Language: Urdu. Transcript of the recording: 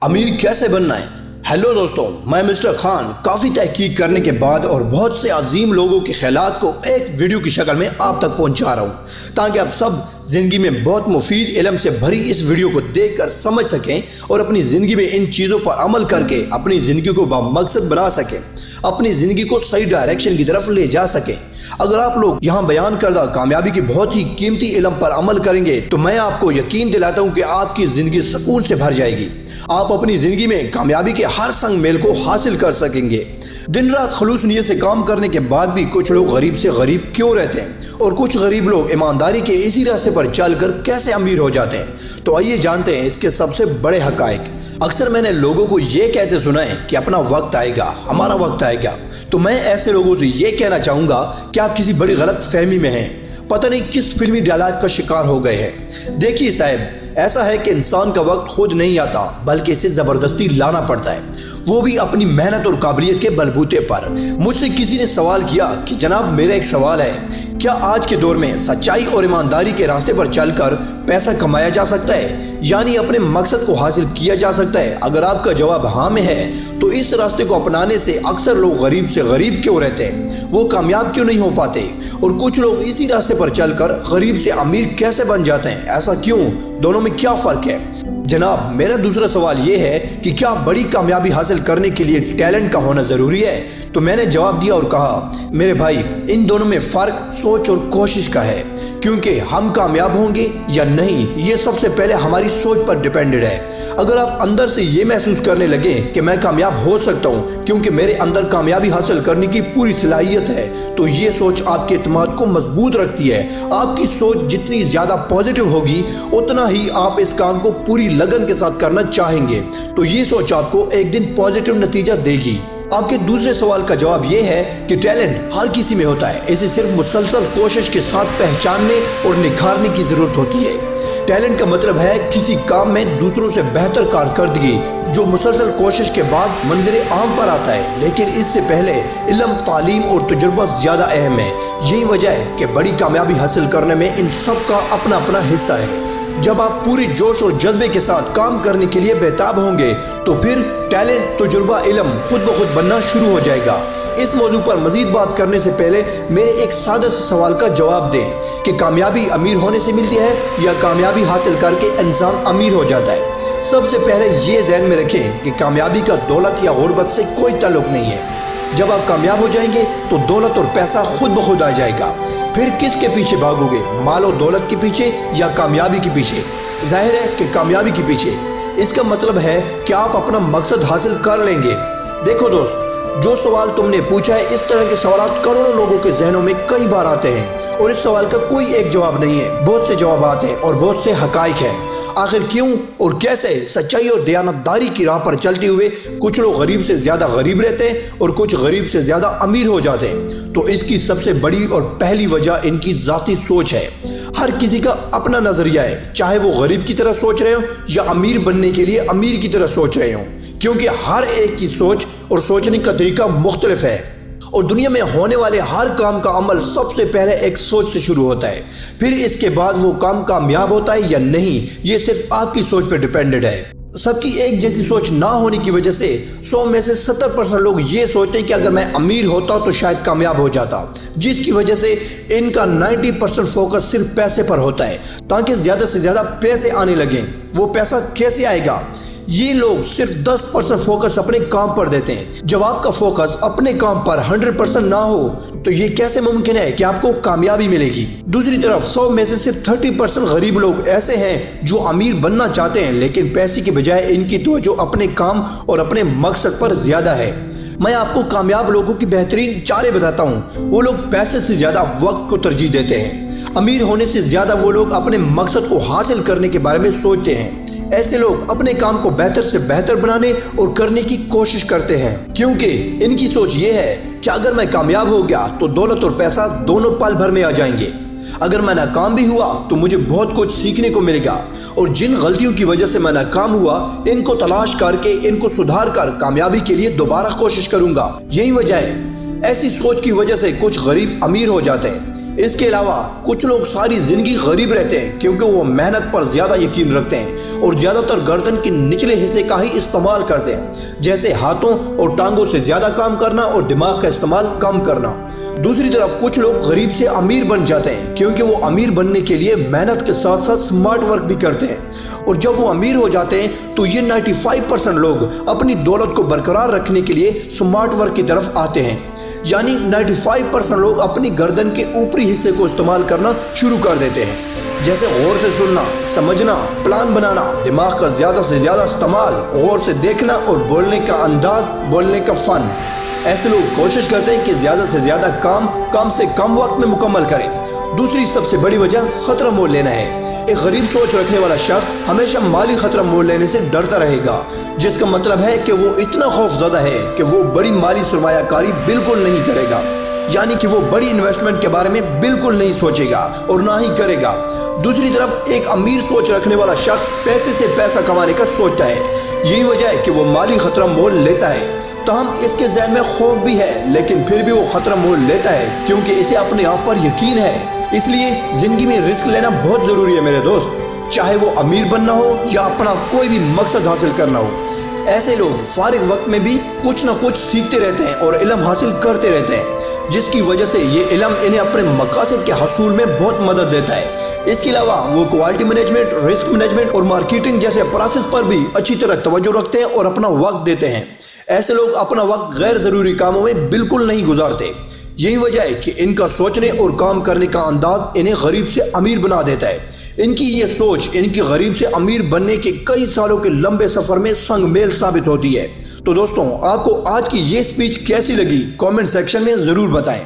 امیر کیسے بننا ہے؟ ہیلو دوستوں، میں مسٹر خان کافی تحقیق کرنے کے بعد اور بہت سے عظیم لوگوں کے خیالات کو ایک ویڈیو کی شکل میں آپ تک پہنچا رہا ہوں تاکہ آپ سب زندگی میں بہت مفید علم سے بھری اس ویڈیو کو دیکھ کر سمجھ سکیں اور اپنی زندگی میں ان چیزوں پر عمل کر کے اپنی زندگی کو بامقصد بنا سکیں، اپنی زندگی کو صحیح ڈائریکشن کی طرف لے جا سکیں۔ اگر آپ لوگ یہاں بیان کردہ کامیابی کی بہت ہی قیمتی علم پر عمل کریں گے تو میں آپ کو یقین دلاتا ہوں کہ آپ کی زندگی سکون سے بھر جائے گی۔ آپ اپنی زندگی میں کامیابی کے ہر سنگ میل کو حاصل کر سکیں گے۔ دن رات خلوص نیت سے کام کرنے کے بعد بھی کچھ لوگ غریب سے غریب کیوں رہتے ہیں اور کچھ غریب لوگ ایمانداری کے اسی راستے پر چل کر کیسے امیر ہو جاتے ہیں؟ تو آئیے جانتے ہیں اس کے سب سے بڑے حقائق۔ اکثر میں نے لوگوں کو یہ کہتے سنا ہے کہ اپنا وقت آئے گا، ہمارا وقت آئے گا، تو میں ایسے لوگوں سے یہ کہنا چاہوں گا کہ آپ کسی بڑی غلط فہمی میں ہیں، پتہ نہیں کس فلمی ڈائلاگ کا شکار ہو گئے ہیں۔ دیکھیے صاحب، ایسا ہے کہ انسان کا وقت خود نہیں آتا بلکہ اسے زبردستی لانا پڑتا ہے، وہ بھی اپنی محنت اور قابلیت کے بلبوتے پر۔ مجھ سے کسی نے سوال کیا کہ جناب میرا ایک سوال ہے، کیا آج کے دور میں سچائی اور ایمانداری کے راستے پر چل کر پیسہ کمایا جا سکتا ہے، یعنی اپنے مقصد کو حاصل کیا جا سکتا ہے؟ اگر آپ کا جواب ہاں میں ہے تو اس راستے کو اپنانے سے اکثر لوگ غریب سے غریب کیوں رہتے ہیں، وہ کامیاب کیوں نہیں ہو پاتے؟ اور کچھ لوگ اسی راستے پر چل کر غریب سے امیر کیسے بن جاتے ہیں؟ ایسا کیوں؟ دونوں میں کیا فرق ہے؟ جناب میرا دوسرا سوال یہ ہے کہ کیا بڑی کامیابی حاصل کرنے کے لیے ٹیلنٹ کا ہونا ضروری ہے؟ تو میں نے جواب دیا اور کہا میرے بھائی، ان دونوں میں فرق سوچ اور کوشش کا ہے، کیونکہ ہم کامیاب ہوں گے یا نہیں یہ سب سے پہلے ہماری سوچ پر ڈیپینڈڈ ہے۔ اگر آپ اندر سے یہ محسوس کرنے لگیں کہ میں کامیاب ہو سکتا ہوں کیونکہ میرے اندر کامیابی حاصل کرنے کی پوری صلاحیت ہے، تو یہ سوچ آپ کے اعتماد کو مضبوط رکھتی ہے۔ آپ کی سوچ جتنی زیادہ پازیٹیو ہوگی اتنا ہی آپ اس کام کو پوری لگن کے ساتھ کرنا چاہیں گے، تو یہ سوچ آپ کو ایک دن پازیٹیو نتیجہ دے گی۔ آپ کے دوسرے سوال کا جواب یہ ہے کہ ٹیلنٹ ہر کسی میں ہوتا ہے، اسے صرف مسلسل کوشش کے ساتھ پہچاننے اور نکھارنے کی ضرورت ہوتی ہے۔ ٹیلنٹ کا مطلب ہے کسی کام میں دوسروں سے بہتر کارکردگی جو مسلسل کوشش کے بعد منظر عام پر آتا ہے، لیکن اس سے پہلے علم، تعلیم اور تجربہ زیادہ اہم ہے۔ یہی وجہ ہے کہ بڑی کامیابی حاصل کرنے میں ان سب کا اپنا اپنا حصہ ہے۔ جب آپ پوری جوش اور جذبے کے ساتھ کام کرنے کے لیے بےتاب ہوں گے تو پھر ٹیلنٹ، تجربہ، علم خود بخود بننا شروع ہو جائے گا۔ اس موضوع پر مزید بات کرنے سے پہلے میرے ایک سادہ سے سوال کا جواب دیں کہ کامیابی امیر ہونے سے ملتی ہے یا کامیابی حاصل کر کے انسان امیر ہو جاتا ہے؟ سب سے پہلے یہ ذہن میں رکھیں کہ کامیابی کا دولت یا غربت سے کوئی تعلق نہیں ہے۔ جب آپ کامیاب ہو جائیں گے تو دولت اور پیسہ خود بخود آ جائے گا۔ پھر کس کے پیچھے بھاگو گے، مال و دولت کے پیچھے یا کامیابی کے پیچھے؟ ظاہر ہے کہ کامیابی کے پیچھے۔ اس کا مطلب ہے کہ آپ اپنا مقصد حاصل کر لیں گے۔ دیکھو دوست، جو سوال تم نے پوچھا ہے، اس طرح کے سوالات کروڑوں لوگوں کے ذہنوں میں کئی بار آتے ہیں اور اس سوال کا کوئی ایک جواب نہیں ہے، بہت سے جوابات ہیں اور بہت سے حقائق ہیں۔ آخر کیوں اور کیسے سچائی اور دیانتداری کی راہ پر چلتے ہوئے کچھ لوگ غریب سے زیادہ غریب رہتے ہیں اور کچھ غریب سے زیادہ امیر ہو جاتے ہیں؟ تو اس کی سب سے بڑی اور پہلی وجہ ان کی ذاتی سوچ ہے۔ ہر کسی کا اپنا نظریہ ہے، چاہے وہ غریب کی طرح سوچ رہے ہوں یا امیر بننے کے لیے امیر کی طرح سوچ رہے ہوں، کیونکہ ہر ایک کی سوچ اور سوچنے کا طریقہ مختلف ہے۔ اور دنیا میں ہونے والے ہر کام کا عمل سب سے پہلے ایک سوچ سے شروع ہوتا ہے، پھر اس کے بعد وہ کام کامیاب ہوتا ہے یا نہیں یہ صرف آپ کی سوچ پر ڈیپینڈڈ ہے۔ سب کی ایک جیسی سوچ نہ ہونے کی وجہ سے 100 میں سے 70% لوگ یہ سوچتے ہیں کہ اگر میں امیر ہوتا تو شاید کامیاب ہو جاتا، جس کی وجہ سے ان کا 90% فوکس صرف پیسے پر ہوتا ہے تاکہ زیادہ سے زیادہ پیسے آنے لگیں۔ وہ پیسہ کیسے آئے گا؟ یہ لوگ صرف 10% فوکس اپنے کام پر دیتے ہیں۔ جب آپ کا فوکس اپنے کام پر 100% نہ ہو تو یہ کیسے ممکن ہے کہ آپ کو کامیابی ملے گی؟ دوسری طرف 100 میں سے صرف 30% غریب لوگ ایسے ہیں جو امیر بننا چاہتے ہیں لیکن پیسے کی بجائے ان کی توجہ اپنے کام اور اپنے مقصد پر زیادہ ہے۔ میں آپ کو کامیاب لوگوں کی بہترین چالیں بتاتا ہوں۔ وہ لوگ پیسے سے زیادہ وقت کو ترجیح دیتے ہیں۔ امیر ہونے سے زیادہ وہ لوگ اپنے مقصد کو حاصل کرنے کے بارے میں سوچتے ہیں۔ ایسے لوگ اپنے کام کو بہتر سے بہتر بنانے اور کرنے کی کوشش کرتے ہیں، کیونکہ ان کی سوچ یہ ہے کہ اگر میں کامیاب ہو گیا تو دولت اور پیسہ دونوں پل بھر میں آ جائیں گے، اگر میں ناکام بھی ہوا تو مجھے بہت کچھ سیکھنے کو ملے گا، اور جن غلطیوں کی وجہ سے میں ناکام ہوا ان کو تلاش کر کے ان کو سدھار کر کامیابی کے لیے دوبارہ کوشش کروں گا۔ یہی وجہ ہے، ایسی سوچ کی وجہ سے کچھ غریب امیر ہو جاتے ہیں۔ اس کے علاوہ کچھ لوگ ساری زندگی غریب رہتے ہیں کیونکہ وہ محنت پر زیادہ یقین رکھتے ہیں اور زیادہ تر گردن کے نچلے حصے کا ہی استعمال کرتے ہیں، جیسے ہاتھوں اور ٹانگوں سے زیادہ کام کرنا اور دماغ کا استعمال کم کرنا۔ دوسری طرف کچھ لوگ غریب سے امیر بن جاتے ہیں کیونکہ وہ امیر بننے کے لیے محنت کے ساتھ ساتھ سمارٹ ورک بھی کرتے ہیں، اور جب وہ امیر ہو جاتے ہیں تو یہ 95% لوگ اپنی دولت کو برقرار رکھنے کے لیے سمارٹ ورک کی طرف آتے ہیں، یعنی 95% لوگ اپنی گردن کے اوپری حصے کو استعمال کرنا شروع کر دیتے ہیں، جیسے غور سے سننا، سمجھنا، پلان بنانا، دماغ کا زیادہ سے زیادہ استعمال، غور سے دیکھنا اور بولنے کا انداز، بولنے کا فن۔ ایسے لوگ کوشش کرتے ہیں کہ زیادہ سے زیادہ کم سے کم وقت میں مکمل کریں۔ دوسری سب سے بڑی وجہ خطرہ مول لینا ہے۔ ایک غریب سوچ رکھنے والا شخص ہمیشہ مالی خطرہ مول لینے سے ڈرتا رہے گا، جس کا مطلب ہے کہ وہ اتنا خوف زدہ ہے کہ وہ بڑی مالی سرمایہ کاری بالکل نہیں کرے گا، یعنی کہ وہ بڑی انویسٹمنٹ کے بارے میں بالکل نہیں سوچے گا اور نہ ہی کرے گا۔ دوسری طرف ایک امیر سوچ رکھنے والا شخص پیسے سے پیسہ کمانے کا سوچتا ہے، یہی وجہ ہے کہ وہ مالی خطرہ مول لیتا ہے۔ تاہم اس کے ذہن میں خوف بھی ہے، لیکن پھر بھی وہ خطرہ مول لیتا ہے کیونکہ اسے اپنے آپ پر یقین ہے۔ اس لیے زندگی میں رسک لینا بہت ضروری ہے میرے دوست، چاہے وہ امیر بننا ہو یا اپنا کوئی بھی مقصد حاصل کرنا ہو۔ ایسے لوگ فارغ وقت میں بھی کچھ نہ کچھ سیکھتے رہتے ہیں اور علم حاصل کرتے رہتے ہیں، جس کی وجہ سے یہ علم انہیں اپنے مقاصد کے حصول میں بہت مدد دیتا ہے۔ اس کے علاوہ وہ کوالٹی مینجمنٹ، رسک مینجمنٹ اور مارکیٹنگ جیسے پروسیس پر بھی اچھی طرح توجہ رکھتے ہیں اور اپنا وقت دیتے ہیں۔ ایسے لوگ اپنا وقت غیر ضروری کاموں میں بالکل نہیں گزارتے، یہی وجہ ہے کہ ان کا سوچنے اور کام کرنے کا انداز انہیں غریب سے امیر بنا دیتا ہے۔ ان کی یہ سوچ ان کی غریب سے امیر بننے کے کئی سالوں کے لمبے سفر میں سنگ میل ثابت ہوتی ہے۔ تو دوستوں، آپ کو آج کی یہ سپیچ کیسی لگی؟ کامنٹ سیکشن میں ضرور بتائیں۔